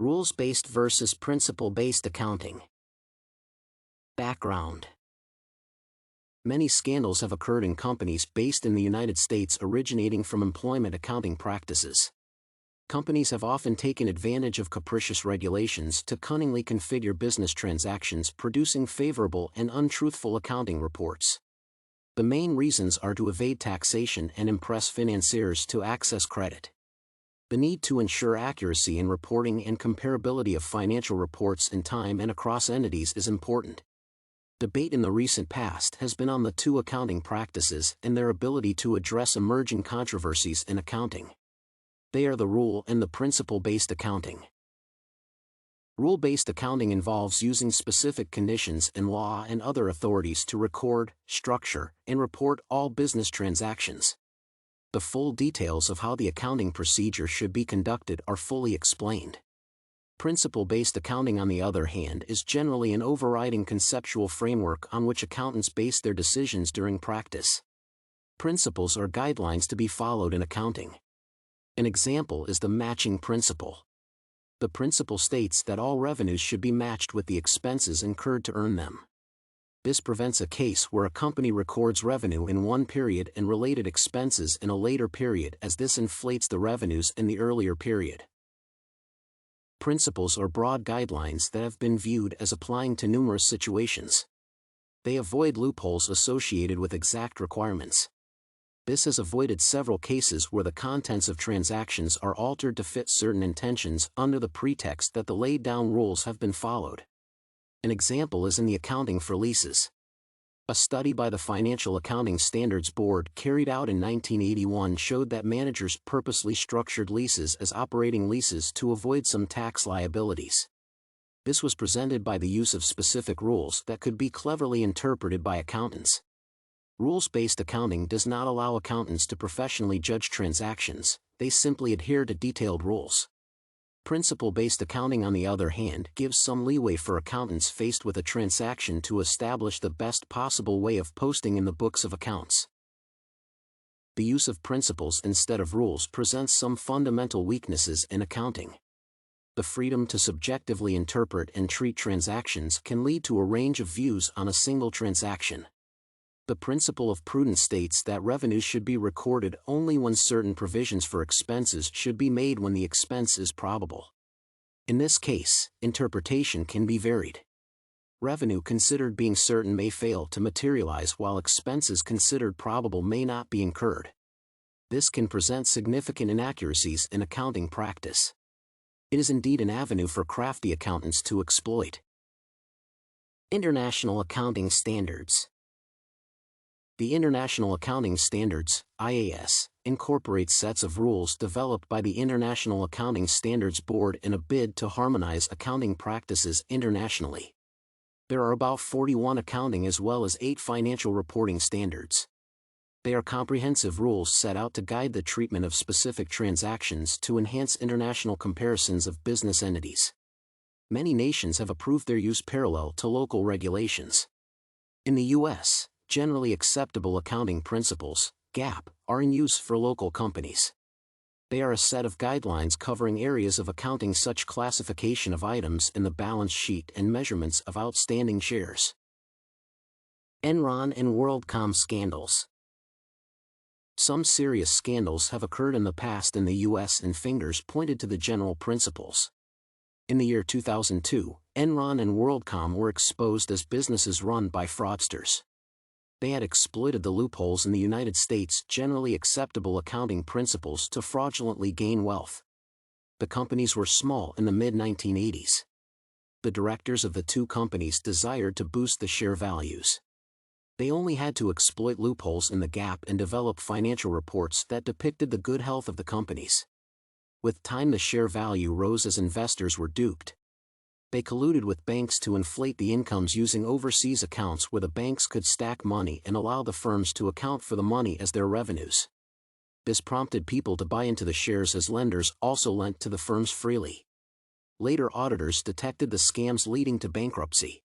Rules-based versus principle-based accounting. Background. Many scandals have occurred in companies based in the United States originating from employment accounting practices. Companies have often taken advantage of capricious regulations to cunningly configure business transactions, producing favorable and untruthful accounting reports. The main reasons are to evade taxation and impress financiers to access credit. The need to ensure accuracy in reporting and comparability of financial reports in time and across entities is important. Debate in the recent past has been on the two accounting practices and their ability to address emerging controversies in accounting. They are the rule and the principle-based accounting. Rule-based accounting involves using specific conditions in law and other authorities to record, structure, and report all business transactions. The full details of how the accounting procedure should be conducted are fully explained. Principle-based accounting, on the other hand, is generally an overriding conceptual framework on which accountants base their decisions during practice. Principles are guidelines to be followed in accounting. An example is the matching principle. The principle states that all revenues should be matched with the expenses incurred to earn them. This prevents a case where a company records revenue in one period and related expenses in a later period, as this inflates the revenues in the earlier period. Principles are broad guidelines that have been viewed as applying to numerous situations. They avoid loopholes associated with exact requirements. This has avoided several cases where the contents of transactions are altered to fit certain intentions under the pretext that the laid-down rules have been followed. An example is in the accounting for leases. A study by the Financial Accounting Standards Board carried out in 1981 showed that managers purposely structured leases as operating leases to avoid some tax liabilities. This was presented by the use of specific rules that could be cleverly interpreted by accountants. Rules-based accounting does not allow accountants to professionally judge transactions, they simply adhere to detailed rules. Principle-based accounting, on the other hand, gives some leeway for accountants faced with a transaction to establish the best possible way of posting in the books of accounts. The use of principles instead of rules presents some fundamental weaknesses in accounting. The freedom to subjectively interpret and treat transactions can lead to a range of views on a single transaction. The principle of prudence states that revenues should be recorded only when certain provisions for expenses should be made when the expense is probable. In this case, interpretation can be varied. Revenue considered being certain may fail to materialize, while expenses considered probable may not be incurred. This can present significant inaccuracies in accounting practice. It is indeed an avenue for crafty accountants to exploit. International Accounting Standards. The International Accounting Standards, IAS, incorporates sets of rules developed by the International Accounting Standards Board in a bid to harmonize accounting practices internationally. There are about 41 accounting as well as 8 financial reporting standards. They are comprehensive rules set out to guide the treatment of specific transactions to enhance international comparisons of business entities. Many nations have approved their use parallel to local regulations. In the U.S., generally acceptable accounting principles, GAAP, are in use for local companies. They are a set of guidelines covering areas of accounting such as classification of items in the balance sheet and measurements of outstanding shares. Enron and WorldCom scandals. Some serious scandals have occurred in the past in the U.S. and fingers pointed to the general principles. In the year 2002, Enron and WorldCom were exposed as businesses run by fraudsters. They had exploited the loopholes in the United States' generally acceptable accounting principles to fraudulently gain wealth. The companies were small in the mid-1980s. The directors of the two companies desired to boost the share values. They only had to exploit loopholes in the GAAP and develop financial reports that depicted the good health of the companies. With time, the share value rose as investors were duped. They colluded with banks to inflate the incomes using overseas accounts where the banks could stack money and allow the firms to account for the money as their revenues. This prompted people to buy into the shares as lenders also lent to the firms freely. Later auditors detected the scams leading to bankruptcy.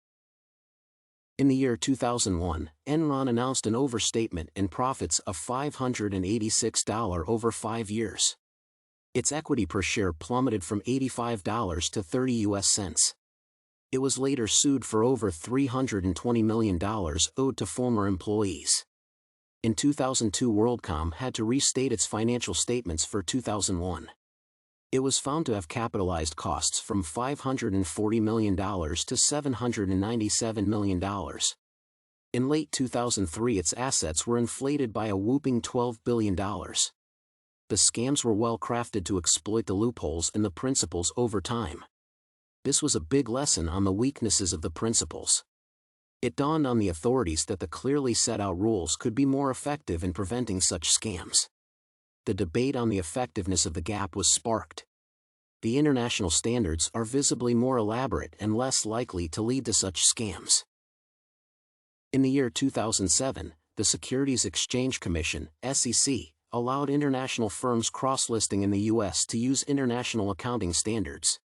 In the year 2001, Enron announced an overstatement in profits of $586 over 5 years. Its equity per share plummeted from $85 to 30 US cents. It was later sued for over $320 million owed to former employees. In 2002, WorldCom had to restate its financial statements for 2001. It was found to have capitalized costs from $540 million to $797 million. In late 2003, its assets were inflated by a whopping $12 billion. The scams were well crafted to exploit the loopholes in the principles over time. This was a big lesson on the weaknesses of the principles. It dawned on the authorities that the clearly set out rules could be more effective in preventing such scams. The debate on the effectiveness of the gap was sparked. The international standards are visibly more elaborate and less likely to lead to such scams. In the year 2007, the Securities Exchange Commission, SEC, allowed international firms cross-listing in the U.S. to use international accounting standards.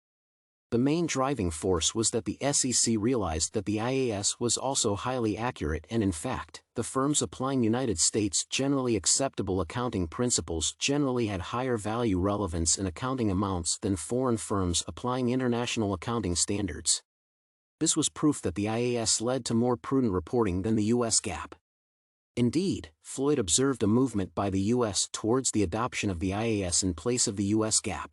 The main driving force was that the SEC realized that the IAS was also highly accurate, and in fact, the firms applying United States generally acceptable accounting principles generally had higher value relevance in accounting amounts than foreign firms applying international accounting standards. This was proof that the IAS led to more prudent reporting than the U.S. GAAP. Indeed, Floyd observed a movement by the U.S. towards the adoption of the IAS in place of the U.S. GAAP.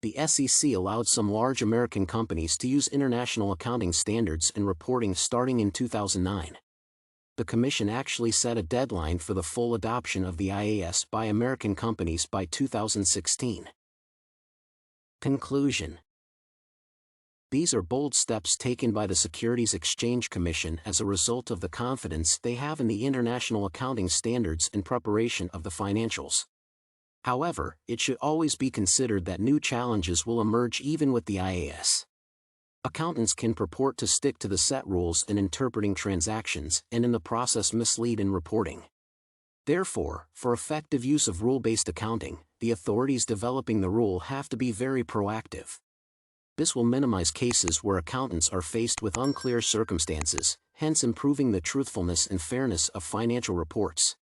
The SEC allowed some large American companies to use international accounting standards in reporting starting in 2009. The Commission actually set a deadline for the full adoption of the IAS by American companies by 2016. Conclusion. These are bold steps taken by the Securities Exchange Commission as a result of the confidence they have in the international accounting standards in preparation of the financials. However, it should always be considered that new challenges will emerge even with the IAS. Accountants can purport to stick to the set rules in interpreting transactions and in the process mislead in reporting. Therefore, for effective use of rule-based accounting, the authorities developing the rule have to be very proactive. This will minimize cases where accountants are faced with unclear circumstances, hence improving the truthfulness and fairness of financial reports.